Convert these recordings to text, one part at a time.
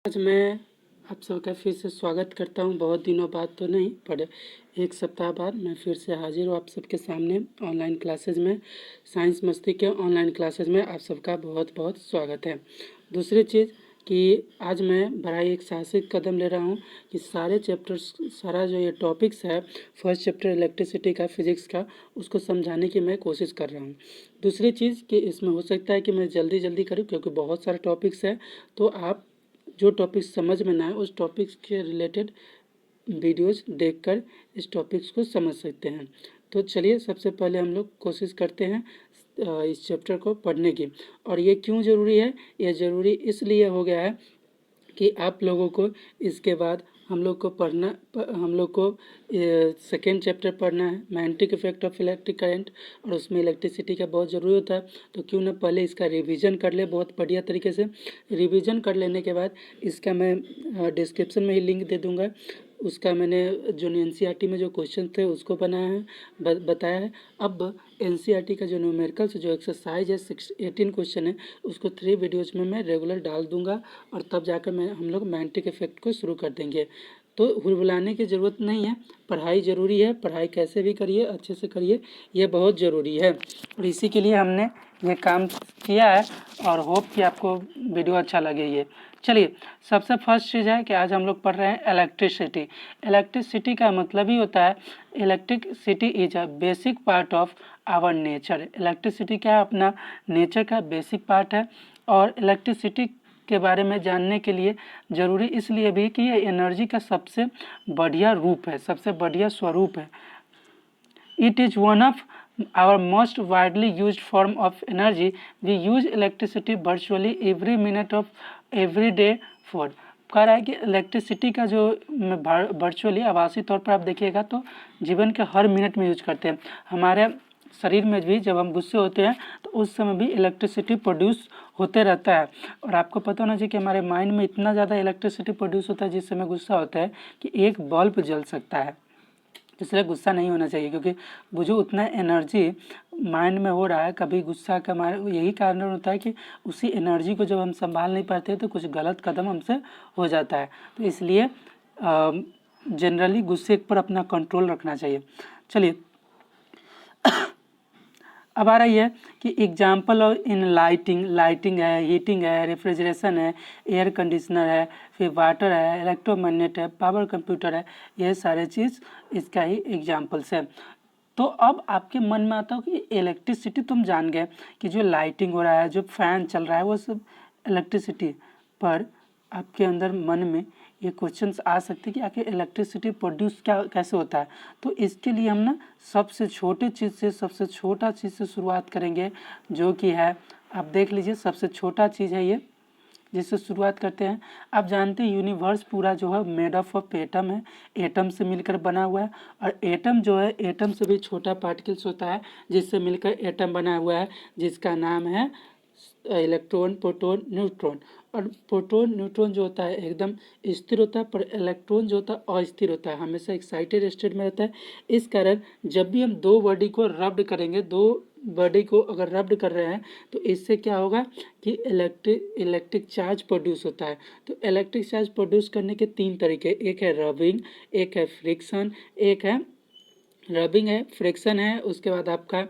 आज मैं आप सबका फिर से स्वागत करता हूं। बहुत दिनों बाद तो नहीं, पर एक सप्ताह बाद मैं फिर से हाजिर हूं आप सबके सामने ऑनलाइन क्लासेस में। साइंस मस्ती के ऑनलाइन क्लासेस में आप सबका बहुत बहुत स्वागत है। दूसरी चीज़ कि आज मैं बड़ा ही एक साहसिक कदम ले रहा हूं कि सारे चैप्टर्स, सारा जो ये टॉपिक्स है, फर्स्ट चैप्टर इलेक्ट्रिसिटी का, फिजिक्स का, उसको समझाने की मैं कोशिश कर रहा हूँ। दूसरी चीज़ कि इसमें हो सकता है कि मैं जल्दी जल्दी करूँ, क्योंकि बहुत सारे टॉपिक्स हैं, तो आप जो टॉपिक समझ में ना आए उस टॉपिक्स के रिलेटेड वीडियोज़ देखकर इस टॉपिक्स को समझ सकते हैं। तो चलिए सबसे पहले हम लोग कोशिश करते हैं इस चैप्टर को पढ़ने की। और ये क्यों ज़रूरी है? ये ज़रूरी इसलिए हो गया है कि आप लोगों को इसके बाद हम लोग को सेकेंड चैप्टर पढ़ना है, magnetic effect of electric current, और उसमें इलेक्ट्रिसिटी का बहुत ज़रूरी होता है। तो क्यों ना पहले इसका रिवीजन कर ले बहुत बढ़िया तरीके से। रिवीजन कर लेने के बाद इसका मैं डिस्क्रिप्शन में ही लिंक दे दूँगा। उसका मैंने जो एनसीईआरटी में जो क्वेश्चन थे उसको बनाया है, बताया है। अब एनसीईआरटी का जो न्यूमेरिकल्स जो एक्सरसाइज है 18 क्वेश्चन है, उसको 3 वीडियोज़ में मैं रेगुलर डाल दूंगा, और तब जाकर हम लोग मैग्नेटिक इफेक्ट को शुरू कर देंगे। तो हुरहुलाने की ज़रूरत नहीं है, पढ़ाई ज़रूरी है। पढ़ाई कैसे भी करिए, अच्छे से करिए, ये बहुत ज़रूरी है। और इसी के लिए हमने ये काम किया है, और होप कि आपको वीडियो अच्छा लगे। ये चलिए, सबसे फर्स्ट चीज़ है कि आज हम लोग पढ़ रहे हैं इलेक्ट्रिसिटी। इलेक्ट्रिसिटी का मतलब ही होता है, electricity is a basic part of our nature. Electricity क्या है? अपना नेचर का बेसिक पार्ट है। और इलेक्ट्रिसिटी के बारे में जानने के लिए ज़रूरी इसलिए भी कि ये एनर्जी का सबसे बढ़िया रूप है, सबसे बढ़िया स्वरूप है। It is one of our most widely used form of energy. We use electricity virtually every minute of every day for। कह रहा है कि इलेक्ट्रिसिटी का जो वर्चुअली आभासी तौर पर आप देखिएगा तो जीवन के हर मिनट में यूज करते हैं। हमारे शरीर में भी जब हम गुस्से होते हैं तो उस समय भी इलेक्ट्रिसिटी प्रोड्यूस होते रहता है। और आपको पता होना चाहिए कि हमारे माइंड में इतना ज़्यादा इलेक्ट्रिसिटी प्रोड्यूस होता है जिस समय गुस्सा होता है कि एक बल्ब जल सकता है। इसलिए गुस्सा नहीं होना चाहिए, क्योंकि वो जो उतना एनर्जी माइंड में हो रहा है, कभी गुस्सा का यही कारण होता है कि उसी एनर्जी को जब हम संभाल नहीं पाते तो कुछ गलत कदम हमसे हो जाता है। तो इसलिए जनरली गुस्से पर अपना कंट्रोल रखना चाहिए। चलिए, अब आ रही है कि एग्जाम्पल ऑफ इन लाइटिंग है, हीटिंग है, रेफ्रिजरेशन है, एयर कंडीशनर है, फिर वाटर है, इलेक्ट्रोमैग्नेट है, पावर कंप्यूटर है, ये सारे चीज़ इसका ही एग्जाम्पल्स है। तो अब आपके मन में आता हो कि इलेक्ट्रिसिटी तुम जान गए कि जो लाइटिंग हो रहा है, जो फैन चल रहा है, वो सब इलेक्ट्रिसिटी। पर आपके अंदर मन में ये क्वेश्चंस आ सकते हैं कि आखिर इलेक्ट्रिसिटी प्रोड्यूस कैसे होता है। तो इसके लिए हम ना सबसे छोटे चीज़ से, सबसे छोटा चीज़ से शुरुआत करेंगे, जो कि है, आप देख लीजिए, सबसे छोटा चीज़ है ये, जिससे शुरुआत करते हैं। आप जानते हैं यूनिवर्स पूरा जो है मेड ऑफ एटम है, एटम से मिलकर बना हुआ है। और एटम जो है, एटम से भी छोटा पार्टिकल्स होता है जिससे मिलकर एटम बना हुआ है, जिसका नाम है इलेक्ट्रॉन, प्रोटॉन, न्यूट्रॉन। और प्रोटॉन न्यूट्रॉन जो होता है एकदम स्थिर होता है, पर इलेक्ट्रॉन जो होता है अस्थिर होता है, हमेशा एक्साइटेड स्टेट में रहता है। इस कारण जब भी हम दो बॉडी को रब्ड करेंगे, दो बॉडी को अगर रब्ड कर रहे हैं, तो इससे क्या होगा कि इलेक्ट्रिक चार्ज प्रोड्यूस होता है। तो इलेक्ट्रिक चार्ज प्रोड्यूस करने के 3 तरीके, एक है रबिंग, एक है फ्रिक्शन, एक है रबिंग है, फ्रिक्शन है, उसके बाद आपका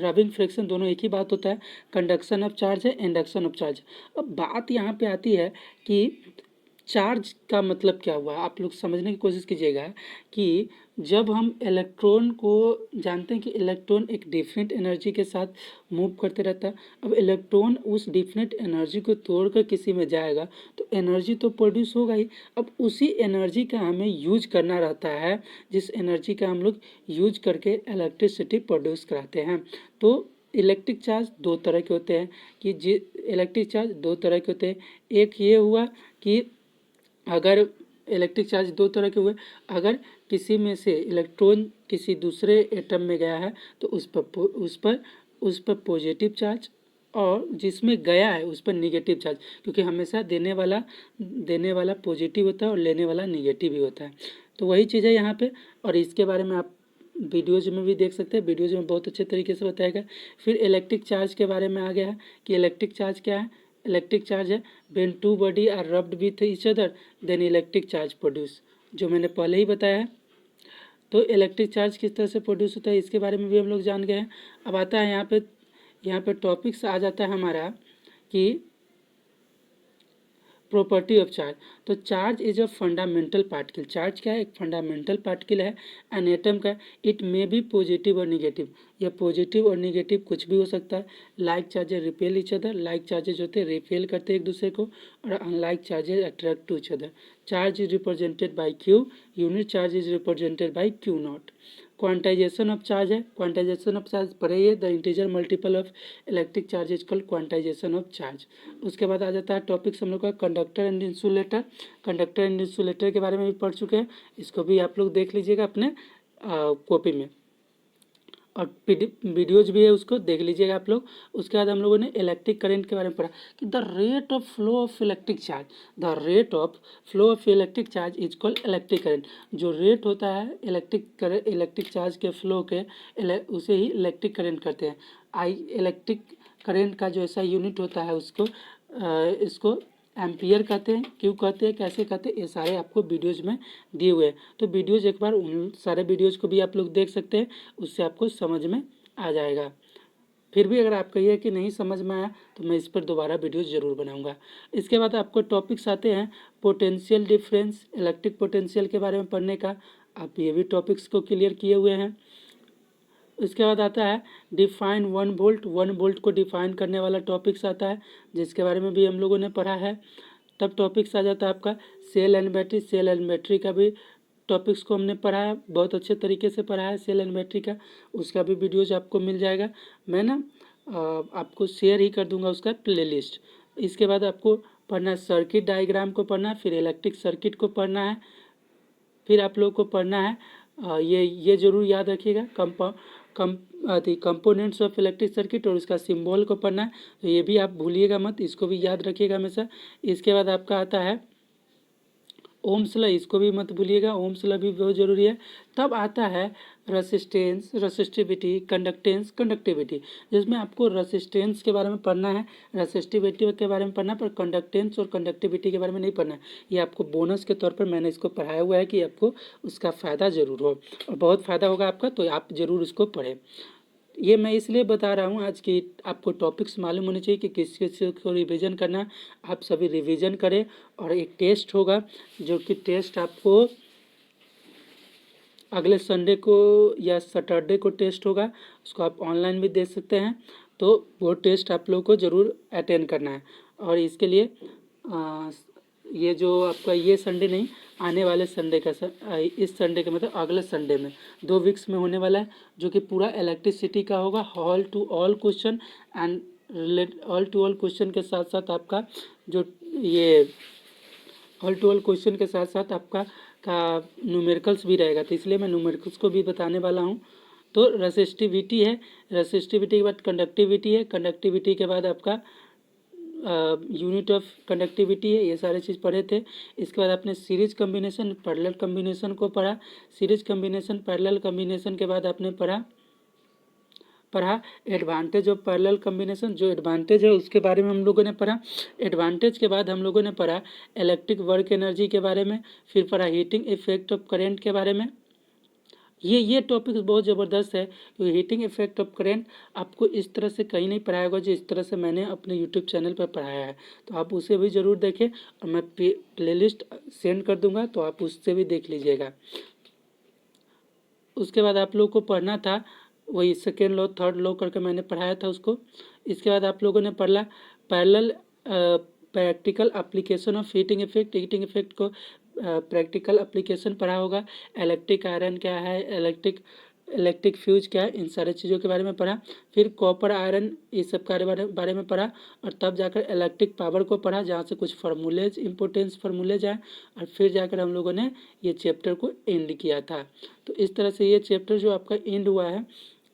रबिंग फ्रिक्शन दोनों एक ही बात होता है। कंडक्शन ऑफ चार्ज है, इंडक्शन ऑफ चार्ज। अब बात यहाँ पे आती है कि चार्ज का मतलब क्या हुआ। आप लोग समझने की कोशिश कीजिएगा कि जब हम इलेक्ट्रॉन को जानते हैं कि इलेक्ट्रॉन एक डिफरेंट एनर्जी के साथ मूव करते रहता है। अब इलेक्ट्रॉन उस डिफरेंट एनर्जी को तोड़कर किसी में जाएगा तो एनर्जी तो प्रोड्यूस होगा ही। अब उसी एनर्जी का हमें यूज करना रहता है, जिस एनर्जी का हम लोग यूज करके इलेक्ट्रिसिटी प्रोड्यूस कराते हैं। तो इलेक्ट्रिक चार्ज दो तरह के होते हैं इलेक्ट्रिक चार्ज दो तरह के होते हैं। एक ये हुआ कि अगर इलेक्ट्रिक चार्ज दो तरह के हुए, अगर किसी में से इलेक्ट्रॉन किसी दूसरे एटम में गया है तो उस पर पॉजिटिव चार्ज, और जिसमें गया है उस पर निगेटिव चार्ज, क्योंकि हमेशा देने वाला पॉजिटिव होता है और लेने वाला निगेटिव ही होता है। तो वही चीज़ है यहाँ पे, और इसके बारे में आप वीडियोज में भी देख सकते हैं। वीडियोज में बहुत अच्छे तरीके से बताया गया। फिर इलेक्ट्रिक चार्ज के बारे में आ गया है कि इलेक्ट्रिक चार्ज क्या है। इलेक्ट्रिक चार्ज है, when two body are rubbed with each other then electric charge produce, जो मैंने पहले ही बताया है। तो इलेक्ट्रिक चार्ज किस तरह से प्रोड्यूस होता है इसके बारे में भी हम लोग जान गए हैं। अब आता है यहाँ पे टॉपिक्स आ जाता है हमारा कि प्रॉपर्टी ऑफ चार्ज। तो charge is a fundamental particle, charge क्या है, एक फंडामेंटल पार्टिकल है एन एटम का। इट मे बी पॉजिटिव और निगेटिव, यह पॉजिटिव और निगेटिव कुछ भी हो सकता है। Like charges repel each other, like charges होते हैं रिपेल करते हैं एक दूसरे को, और unlike charges attract to each other. Charge is represented by Q, unit charge is represented by Q not. Quantization of charge है, क्वांटाइजेशन ऑफ चार्ज पढ़िए, the integer multiple of electric charge is called quantization of charge. उसके बाद आ जाता है topics हम लोग का conductor and insulator. Conductor and insulator के बारे में भी पढ़ चुके हैं, इसको भी आप लोग देख लीजिएगा अपने कॉपी में, और वीडियोज भी है उसको देख लीजिएगा आप लोग। उसके बाद हम लोगों ने इलेक्ट्रिक करंट के बारे में पढ़ा कि the rate of flow of electric charge, the rate of flow of electric charge is called electric current. जो रेट होता है इलेक्ट्रिक चार्ज के फ्लो के, उसे ही इलेक्ट्रिक करंट कहते हैं। इलेक्ट्रिक करंट का जो ऐसा यूनिट होता है उसको इसको एम्पियर कहते हैं, क्यों कहते हैं, कैसे कहते हैं, ये सारे आपको वीडियोज़ में दिए हुए हैं। तो वीडियोज़ एक बार उन सारे वीडियोज़ को भी आप लोग देख सकते हैं, उससे आपको समझ में आ जाएगा। फिर भी अगर आप कहिए कि नहीं समझ में आया तो मैं इस पर दोबारा वीडियोज़ ज़रूर बनाऊंगा। इसके बाद आपको टॉपिक्स आते हैं पोटेंशियल डिफरेंस, इलेक्ट्रिक पोटेंशियल के बारे में पढ़ने का। आप ये भी टॉपिक्स को क्लियर किए हुए हैं। इसके बाद आता है डिफाइन 1 वोल्ट को डिफाइन करने वाला टॉपिक्स आता है, जिसके बारे में भी हम लोगों ने पढ़ा है। तब टॉपिक्स आ जाता है आपका cell and battery, cell and battery का भी टॉपिक्स को हमने पढ़ा है, बहुत अच्छे तरीके से पढ़ा है सेल एंड बैटरी का, उसका भी वीडियोज आपको मिल जाएगा। मैं ना आपको शेयर ही कर दूंगा उसका प्लेलिस्ट। इसके बाद आपको पढ़ना है सर्किट डायग्राम को पढ़ना है, फिर इलेक्ट्रिक सर्किट को पढ़ना है, फिर आप लोग को पढ़ना है ये जरूर याद रखिएगा कंपोनेंट्स ऑफ इलेक्ट्रिक सर्किट, और उसका सिंबल को पढ़ना है। तो ये भी आप भूलिएगा मत, इसको भी याद रखिएगा हमेशा। इसके बाद आपका आता है ओम्स लॉ, इसको भी मत भूलिएगा, ओम्स लॉ भी बहुत ज़रूरी है। तब आता है रेसिस्टेंस, रेसिस्टिविटी, कंडक्टेंस, कंडक्टिविटी, जिसमें आपको रेसिस्टेंस के बारे में पढ़ना है, रेसिस्टिविटी के बारे में पढ़ना, पर कंडक्टेंस और कंडक्टिविटी के बारे में नहीं पढ़ना है। ये आपको बोनस के तौर पर मैंने इसको पढ़ाया हुआ है कि आपको उसका फ़ायदा ज़रूर हो, और बहुत फ़ायदा होगा आपका, तो आप ज़रूर इसको पढ़ें। ये मैं इसलिए बता रहा हूँ आज की आपको टॉपिक्स मालूम होने चाहिए कि किस किस को रिवीजन करना है। आप सभी रिवीजन करें, और एक टेस्ट होगा जो कि टेस्ट आपको अगले संडे को या सैटरडे को टेस्ट होगा, उसको आप ऑनलाइन भी दे सकते हैं। तो वो टेस्ट आप लोगों को ज़रूर अटेंड करना है। और इसके लिए ये जो आपका ये संडे नहीं, आने वाले संडे का इस संडे का मतलब अगले संडे में 2 वीक्स में होने वाला है, जो कि पूरा इलेक्ट्रिसिटी का होगा। All to all question and all to all question के साथ साथ आपका जो ये ऑल टू ऑल क्वेश्चन के साथ साथ आपका न्यूमेरिकल्स भी रहेगा, तो इसलिए मैं न्यूमेरिकल्स को भी बताने वाला हूँ। तो रेसिस्टिविटी है, रेसिस्टिविटी के बाद कंडक्टिविटी है, कंडक्टिविटी के बाद आपका यूनिट ऑफ कंडक्टिविटी है, ये सारे चीज़ पढ़े थे। इसके बाद आपने सीरीज कम्बिनेशन, पैरेलल कम्बिनेशन को पढ़ा। सीरीज कम्बिनेशन, पैरेलल कम्बिनेशन के बाद आपने पढ़ा एडवांटेज ऑफ पैरेलल कम्बिनेशन। जो एडवांटेज है उसके बारे में हम लोगों ने पढ़ा। एडवांटेज के बाद हम लोगों ने पढ़ा इलेक्ट्रिक वर्क एनर्जी के बारे में, फिर पढ़ा हीटिंग इफेक्ट ऑफ करेंट के बारे में। ये टॉपिक्स बहुत ज़बरदस्त है, क्योंकि हीटिंग इफेक्ट ऑफ करेंट आपको इस तरह से कहीं नहीं पढ़ाया होगा जिस तरह से मैंने अपने यूट्यूब चैनल पर पढ़ाया है। तो आप उसे भी ज़रूर देखें, और मैं प्लेलिस्ट सेंड कर दूंगा, तो आप उससे भी देख लीजिएगा। उसके बाद आप लोगों को पढ़ना था वही सेकेंड लॉ, थर्ड लॉ करके मैंने पढ़ाया था उसको। इसके बाद आप लोगों ने पढ़ा parallel practical application of heating effect. Heating effect को प्रैक्टिकल एप्लीकेशन पढ़ा होगा। इलेक्ट्रिक आयरन क्या है, इलेक्ट्रिक फ्यूज क्या है, इन सारे चीज़ों के बारे में पढ़ा। फिर कॉपर आयरन, ये सब के बारे में पढ़ा, और तब जाकर इलेक्ट्रिक पावर को पढ़ा, जहाँ से कुछ फार्मूलेज, इम्पोर्टेंस फार्मूलेज आए, और फिर जाकर हम लोगों ने ये चैप्टर को एंड किया था। तो इस तरह से ये चैप्टर जो आपका एंड हुआ है,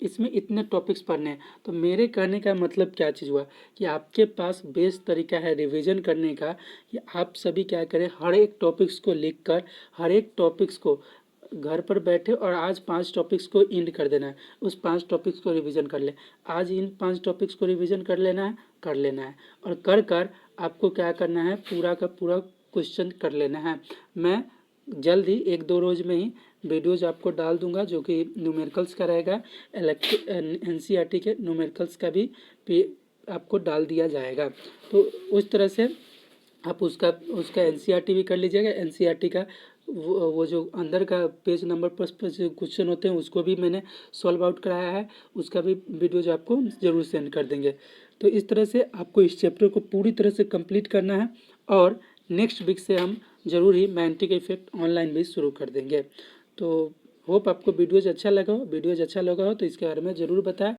इसमें इतने टॉपिक्स पढ़ने हैं। तो मेरे कहने का मतलब क्या चीज़ हुआ कि आपके पास बेस्ट तरीका है रिवीजन करने का, कि आप सभी क्या करें, हर एक टॉपिक्स को लिख कर, हर एक टॉपिक्स को घर पर बैठे, और आज 5 टॉपिक्स को एंड कर देना है, उस 5 टॉपिक्स को रिवीजन कर ले। आज इन 5 टॉपिक्स को रिवीजन कर लेना है, कर लेना है और कर कर आपको क्या करना है, पूरा का पूरा क्वेश्चन कर लेना है। मैं जल्द ही 1-2 रोज़ में ही वीडियोज़ आपको डाल दूंगा जो कि न्यूमेरिकल्स का रहेगा, एनसीईआरटी के न्यूमेरिकल्स का भी आपको डाल दिया जाएगा। तो उस तरह से आप उसका एनसीईआरटी भी कर लीजिएगा। एनसीईआरटी का वो जो अंदर का पेज नंबर पर जो क्वेश्चन होते हैं उसको भी मैंने सॉल्व आउट कराया है, उसका भी वीडियोज आपको ज़रूर सेंड कर देंगे। तो इस तरह से आपको इस चैप्टर को पूरी तरह से कंप्लीट करना है और नेक्स्ट वीक से हम ज़रूर ही मैग्नेटिक इफेक्ट ऑनलाइन भी शुरू कर देंगे। तो होप आपको वीडियोज अच्छा लगा हो तो इसके बारे में ज़रूर बताएं।